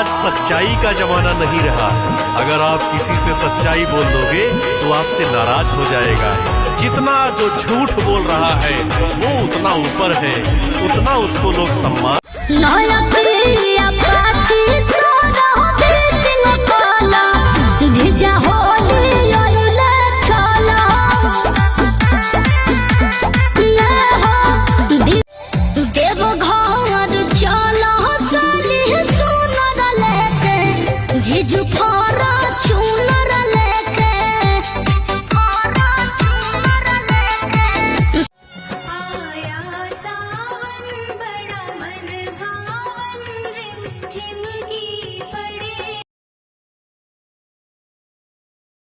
आज सच्चाई का जमाना नहीं रहा। अगर आप किसी से सच्चाई बोल दोगे तो आपसे नाराज हो जाएगा। जितना जो झूठ बोल रहा है वो उतना ऊपर है, उतना उसको लोग सम्मान। जीजू